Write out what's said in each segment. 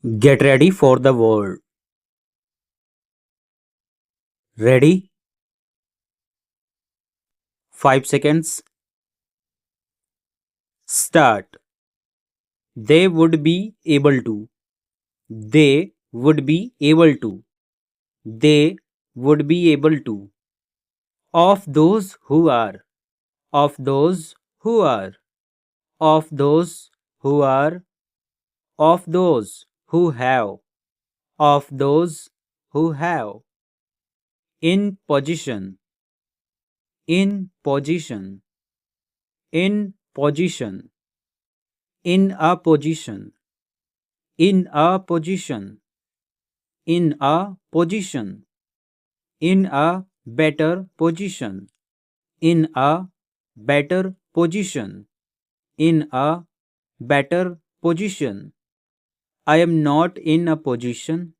Get ready for the world. Ready? 5 seconds. Start. They would be able to. They would be able to. They would be able to. Of those who are. Of those who are. Of those who are. Of those who have. Of those who have. In position. In position. In position. In a position. In a position. In a position. In a better position. In a better position. In a better position. I am not in a position.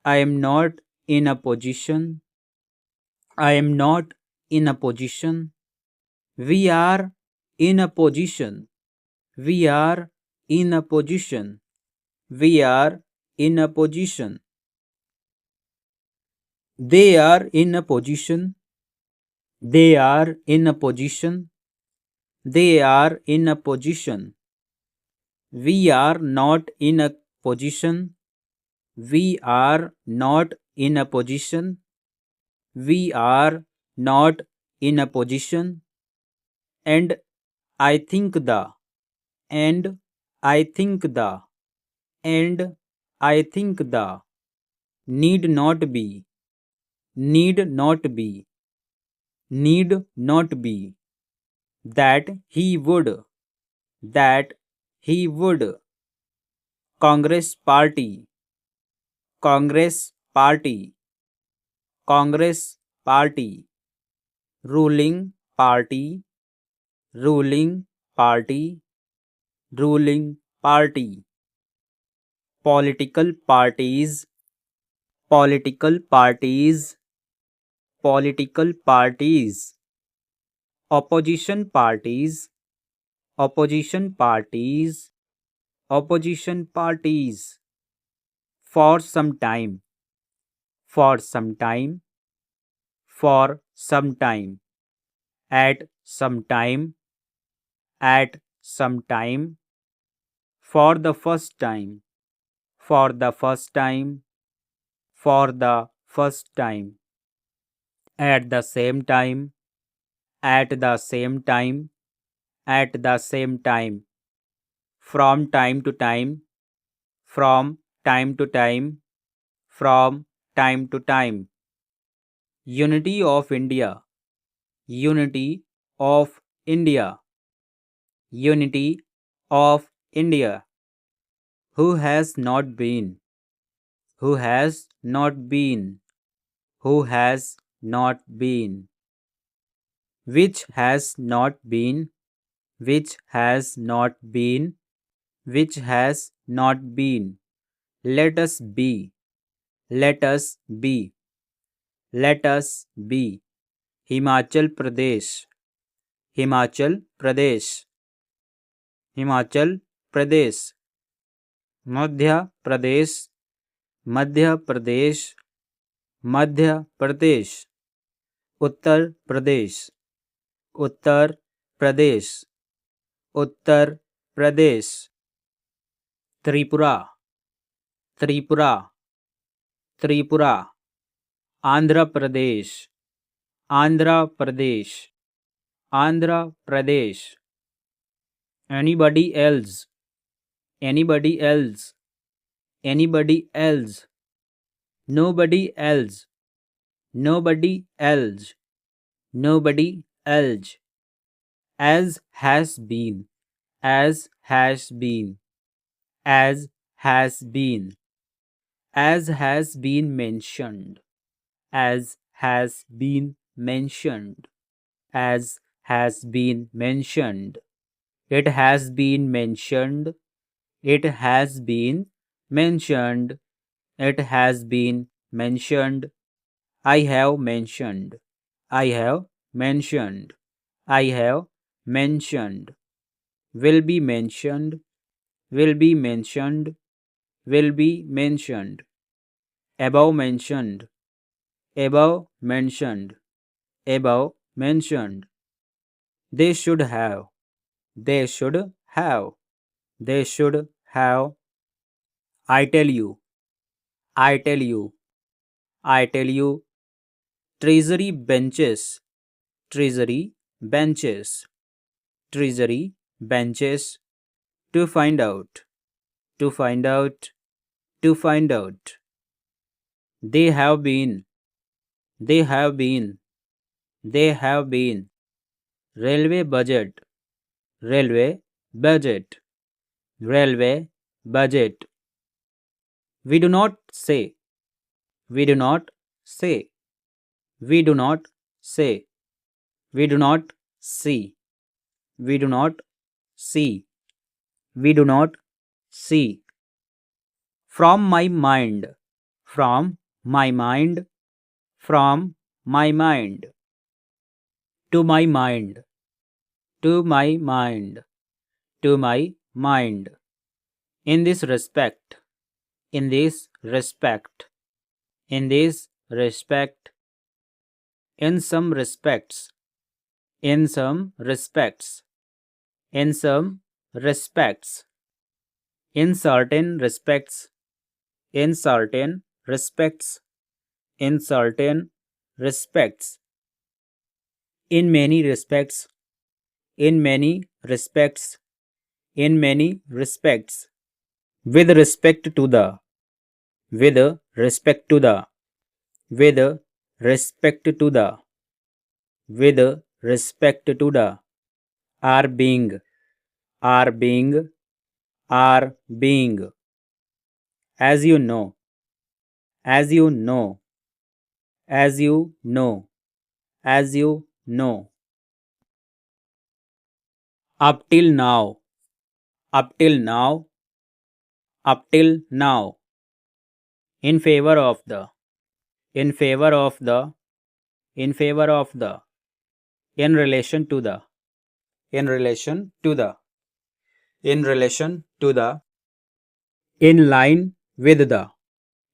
I am not in a position. I am not in a position. We are in a position. We are in a position. We are in a position. They are in a position. They are in a position. They are in a position. We are not in a position. We are not in a position. We are not in a position. And I think the. And I think the. And I think the. Need not be. Need not be. Need not be. That he would. That he would. Congress Party. Congress Party. Congress Party. Ruling Party. Ruling Party. Ruling Party. Political parties. Political parties. Political parties. Opposition parties. Opposition parties. Opposition parties. For some time. For some time. For some time. At some time. At some time. For the first time. For the first time. For the first time. At the same time. At the same time. At the same time. From time to time. From time to time. From time to time. Unity of India. Unity of India. Unity of India. Who has not been? Who has not been? Who has not been? Which has not been? Which has not been? Which has not been? Let us be. Let us be. Let us be. Himachal Pradesh. Himachal Pradesh. Himachal Pradesh. Madhya Pradesh. Madhya Pradesh. Madhya Pradesh. Uttar Pradesh. Uttar Pradesh. Uttar Pradesh. Tripura. Tripura. Tripura. Andhra Pradesh. Andhra Pradesh. Andhra Pradesh. Anybody else? Anybody else? Anybody else? Nobody else. Nobody else. Nobody else. As has been. As has been. As has been. As has been mentioned. As has been mentioned. As has been mentioned. It has been mentioned. It has been mentioned. It has been mentioned. I have mentioned. I have mentioned. I have mentioned. Will be mentioned. Will be mentioned. will be mentioned, above mentioned, above mentioned, above mentioned. They should have, they should have, they should have. I tell you, I tell you, I tell you. Treasury benches, treasury benches, treasury benches. To find out, to find out, to find out. They have been, they have been, they have been. Railway budget, railway budget, railway budget. We do not say, we do not say, we do not say, we do not see, we do not see, we do not see. From my mind, from my mind, from my mind. To my mind, to my mind, to my mind. In this respect, in this respect, in this respect. In some respects, in some respects, in some respects. In certain respects, in certain respects, in certain respects. In many respects, in many respects, in many respects. With respect to the, with respect to the, with respect to the, with respect to the. Are being, are being, are being. As you know, as you know, as you know, as you know. Up till now, up till now, up till now. In favor of the, in favor of the, in favor of the. In relation to the, in relation to the, in relation to the. In line with the,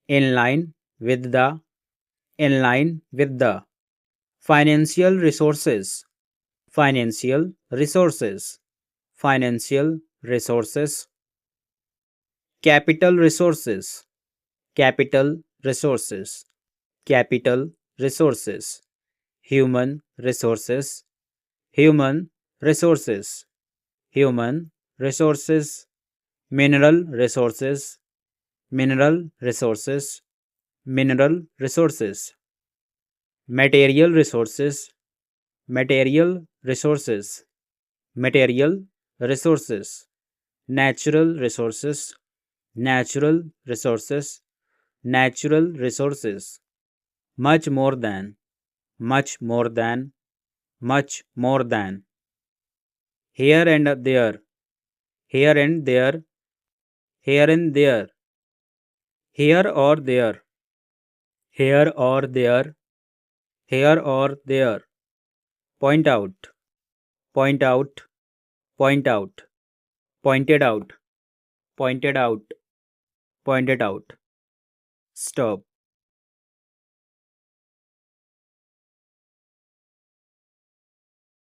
in line with the, in line with the. Financial resources, financial resources, financial resources. Capital resources, capital resources, capital resources. Human resources, human resources, human resources. Mineral resources, mineral resources, mineral resources. Material resources, material resources, material resources. Natural resources, natural resources, natural resources. Much more than, much more than, much more than. Here and there, here and there, here and there. Here or there, here or there, here or there. Point out, point out, point out. Pointed out, pointed out, pointed out. Stop.